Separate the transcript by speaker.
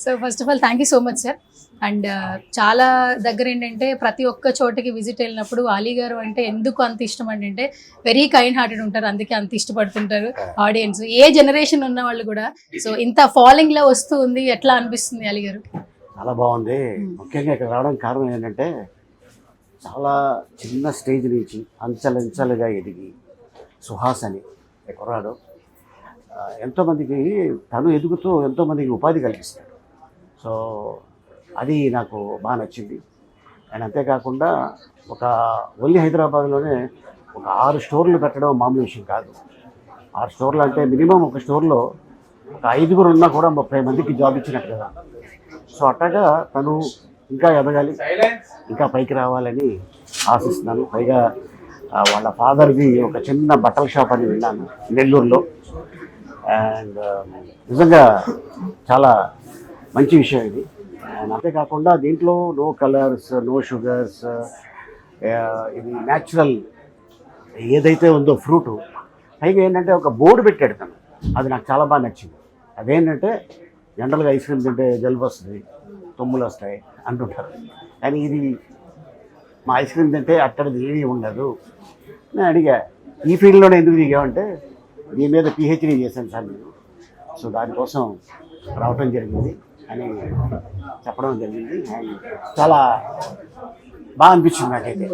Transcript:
Speaker 1: So first of all thank you so much sir. And చాలా దగ్గర ఏంటంటే ప్రతి ఒక్క చోటకి విజిట్ వెళ్ళినప్పుడు అలీ గారు అంటే ఎందుకు అంత ఇష్టం అంటే వెరీ కైండ్ హార్టెడ్ ఉంటారు, అందుకే అంత ఇష్టపడుతుంటారు ఆడియన్స్, ఏ జనరేషన్ ఉన్న వాళ్ళు కూడా. సో ఇంత ఫాలోయింగ్ లో వస్తూ ఉంది, ఎట్లా అనిపిస్తుంది అలీ గారు?
Speaker 2: చాలా బాగుంది. ముఖ్యంగా ఇక్కడ రావడానికి కారణం ఏంటంటే చాలా చిన్న స్టేజ్ నుంచి అంచెలంచెలుగా ఎదిగి సుహాస్ అని కుర్రాడు ఎంతోమందికి తను ఎదుగుతూ ఎంతోమందికి ఉపాధి కల్పిస్తాడు. సో అది నాకు బాగా నచ్చింది. అండ్ అంతేకాకుండా ఒక ఓన్లీ హైదరాబాద్లోనే ఒక 6 స్టోర్లు పెట్టడం మామూలు విషయం కాదు. 6 స్టోర్లు అంటే మినిమం ఒక స్టోర్లో ఒక 5 ఉన్నా కూడా 30 మందికి జాబ్ ఇచ్చినట్టు కదా. సో అట్లాగా తను ఇంకా ఎదగాలి, ఇంకా పైకి రావాలని ఆశిస్తున్నాను. పైగా వాళ్ళ ఫాదర్ది ఒక చిన్న బట్టల షాప్ అని విన్నాను నెల్లూరులో. అండ్ నిజంగా చాలా మంచి విషయం ఇది. అండ్ అంతేకాకుండా దీంట్లో నో కలర్స్, నో షుగర్స్, ఇది న్యాచురల్ ఏదైతే ఉందో ఫ్రూటు. పైగా ఏంటంటే ఒక బోర్డు పెట్టాడు తను, అది నాకు చాలా బాగా నచ్చింది. అదేంటంటే జనరల్గా ఐస్ క్రీమ్ తింటే జలుబు వస్తుంది, తుమ్ములు వస్తాయి అంటుంటారు, కానీ ఇది మా ఐస్ క్రీమ్ తింటే అట్టడిది ఏమీ ఉండదు. నేను అడిగా ఈ ఫీల్డ్లోనే ఎందుకు దిగామంటే దీని మీద పిహెచ్డీ చేశాను సార్ నేను, సో దానికోసం రావటం జరిగింది అని చెప్పడం జరిగింది. అండ్ చాలా బాగా అనిపించింది నాకైతే.